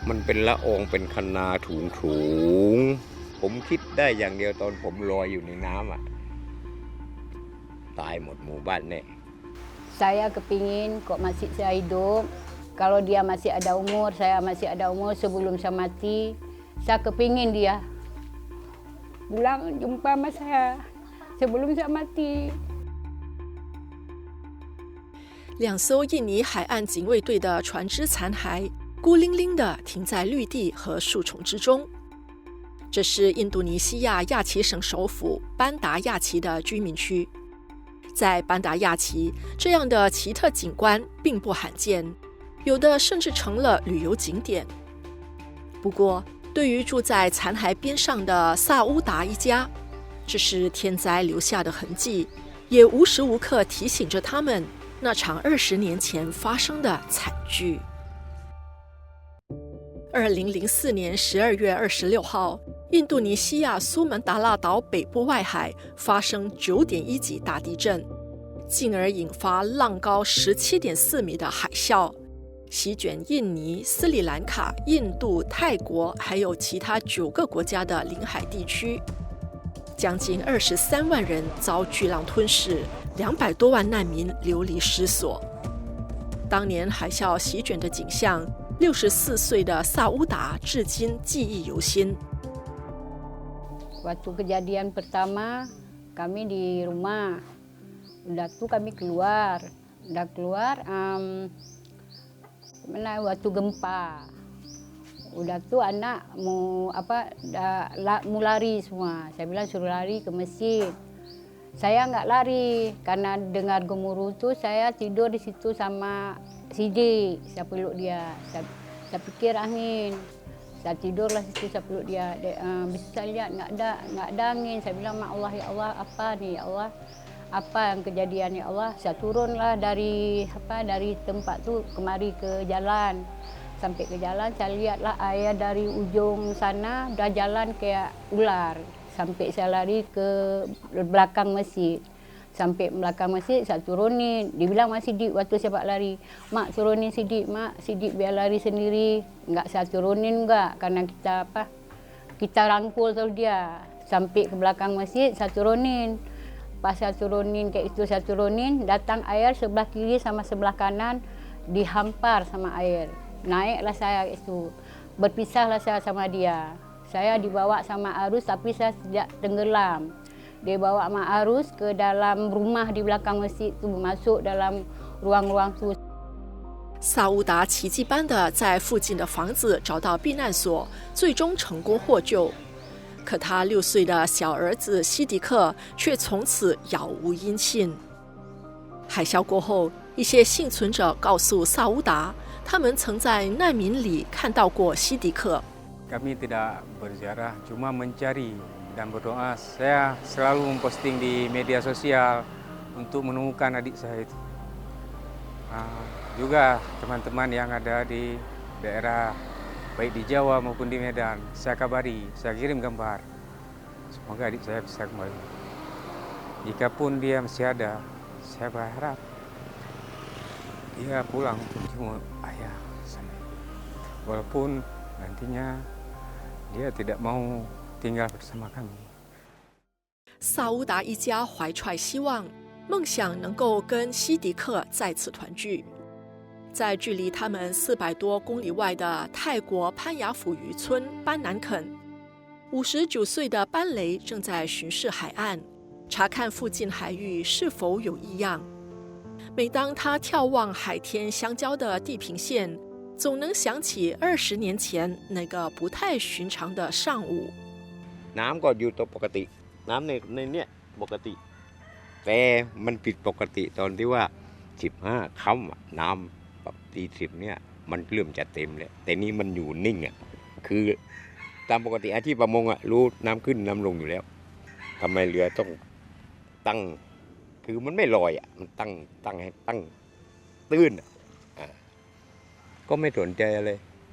มันเป็นละอองเป็นคณาถุงผมคิดได้อย่างเดียวตอนผมลอยอยู่ในน้ำตายหมดหมู่บ้านแน่ Saya kepingin kok masih saya hidup, kalau dia masih ada umur, saya masih ada umur sebelum saya mati, saya kepingin dia pulang jumpa sama saya sebelum saya mati. 2艘印尼海岸警卫队的船只残骸孤零零地停在绿地和树丛之中。这是印度尼西亚亚齐省首府班达亚齐的居民区。在班达亚齐，这样的奇特景观并不罕见，有的甚至成了旅游景点。不过，对于住在残骸边上的萨乌达一家，这是天灾留下的痕迹，也无时无刻提醒着他们那场20年前发生的惨剧。2004年12月26号，印度尼西亚苏门答腊岛北部外海发生9.1级大地震，进而引发浪高17.4米的海啸，席卷印尼、斯里兰卡、印度、泰国还有其他9个国家的临海地区，将近23万人遭巨浪吞噬，200多万难民流离失所。当年海啸席卷的景象，64岁的萨乌达至今记忆犹新。Waktu kejadian pertama kami di rumah, udah tuh kami keluar, mana waktu gempa, udah tuh anak mau lari semua. Saya bilang suruh lari ke masjid. Saya nggak lari karena dengar gemuruh tuh saya tidur di situ sama Sidik, saya peluk dia. Saya pikir angin. Saya tidurlah situ, saya peluk dia. Bisa saya lihat nggak ada angin. Saya bilang, "Ma Allah, ya Allah, apa nih ya Allah? Apa yang kejadian ya Allah?" Saya turunlah dari tempat tuh kemari ke jalan. Sampai ke jalan saya lihatlah air dari ujung sana udah jalan kayak ular. Sampai saya lari ke belakang masjid. Sampai belakang masjid saya turunin. Dibilang Mak Sidik waktu saya lari, "Mak turunin Sidik, Mak Sidik biar lari sendiri." Enggak saya turunin enggak karena kita rangkul terus dia. Sampai ke belakang masjid saya turunin. Pas saya turunin kayak itu saya turunin, datang air sebelah kiri sama sebelah kanan dihampar sama air. Naiklah saya itu. Berpisahlah saya sama dia. Saya dibawa sama arus tapi saya tidak tenggelam. Dia bawa sama arus ke dalam rumah di belakang masjid tu, masuk dalam ruang-ruang tu。萨乌达奇迹般的在附近的房子找到避难所，最终成功获救。可他6岁的小儿子西迪克却从此杳无音信。海啸过后，一些幸存者告诉萨乌达，他们曾在难民里看到过西迪克。Kami tidak berziarah, cuma mencari dan berdoa. Saya selalu memposting di media sosial untuk menemukan adik saya itu. Juga teman-teman yang ada di daerah baik di Jawa maupun di Medan, saya kabari, saya kirim gambar. Semoga adik saya bisa kembali. Jikapun dia masih ada, saya berharap dia pulang untuk jenguk ayah sama ibu. Walaupun nantinya dia tidak mau tinggal bersama kami。萨乌达一家怀揣希望，梦想能够跟西迪克再次团聚。在距离他们400多公里外的泰国潘雅府渔村班南肯，59岁的班雷正在巡视海岸，查看附近海域是否有异样。每当他眺望海天相交的地平线，总能想起20年前那个不太寻常的上午。น้ำก็อยู่ตัวปกติน้ำในเนี่ยปกติแต่มันผิดปกติตอนที่ว่า15ค่ำน้ำแบบตี10เนี่ยมันเริ่มจะเต็มแล้วแต่นี้มันอยู่นิ่งคือตามปกติอาชีพประมงรู้น้ำขึ้นน้ำลงอยู่แล้วทำไมเรือต้องตั้งคือมันไม่ลอยมันตั้งให้ตั้งตื้นก็ไม่สนใจอะไร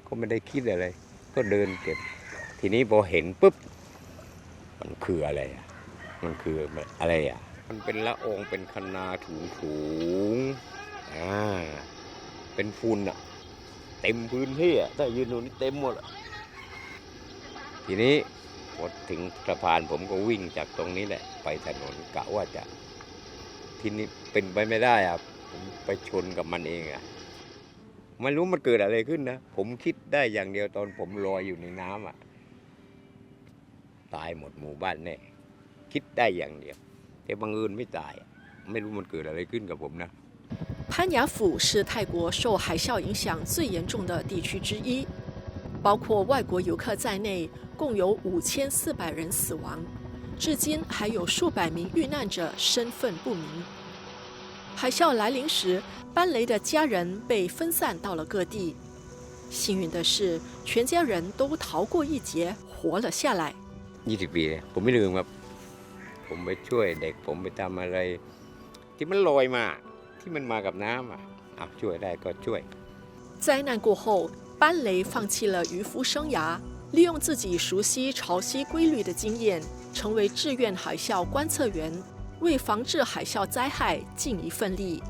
ก็ไม่ได้คิดอะไรก็เดินเก็บทีนี้พอเห็นปุ๊บมันคืออะไรมันคืออะไรมันเป็นละอองเป็นคณาถุงเป็นฝุ่น เต็มพื้นที่อะถ้ายืนตรงนี้เต็มหมดอะทีนี้พอถึงสะพานผมก็วิ่งจากตรงนี้แหละไปถนนกะว่าจะทีนี้เป็นไปไม่ได้อะผมไปชนกับมันเองอะไม่รู้มันเกิดอะไรขึ้นนะผมคิดได้อย่างเดียวตอนผมลอยอยู่ในน้ำอะตายหมดหมู่บ้านแน่คิดได้อย่างเดียวแต่บังเอิญไม่ตายไม่รู้มันเกิดอะไรขึ้นกับผมนะ 攀雅府是泰国受海啸影响最严重的地区之一，包括外国游客在内，共有5400人死亡，至今还有数百名遇难者身份不明。海啸来临时，班雷的家人被分散到了各地。幸运的是，全家人都逃过一劫，活了下来。20 ปีเนี่ยผมไม่ลืมครับผมไปช่วยเด็กผมไปทำอะไรที่มันลอยมาที่มันมากับน้ำอ่ะช่วยได้ก็ช่วย灾难过后，班雷放弃了渔夫生涯，利用自己熟悉潮汐规律的经验，成为志愿海啸观测员，为防治海啸灾害尽一份力。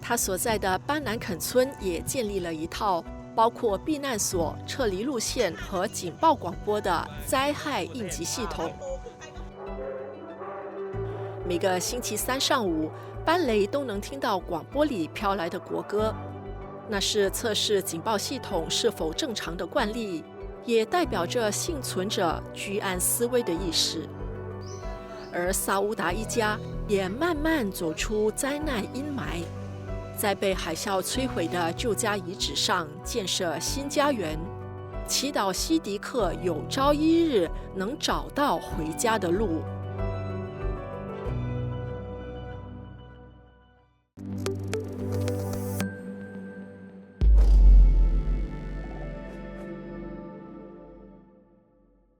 他所在的班南肯村也建立了一套包括避难所、撤离路线和警报广播的灾害应急系统。每个星期三上午，班雷都能听到广播里飘来的国歌，那是测试警报系统是否正常的惯例，也代表着幸存者居安思危的意识。而萨乌达一家也慢慢走出灾难阴霾，在被海啸摧毁的旧家遗址上建设新家园，祈祷西迪克有朝一日能找到回家的路。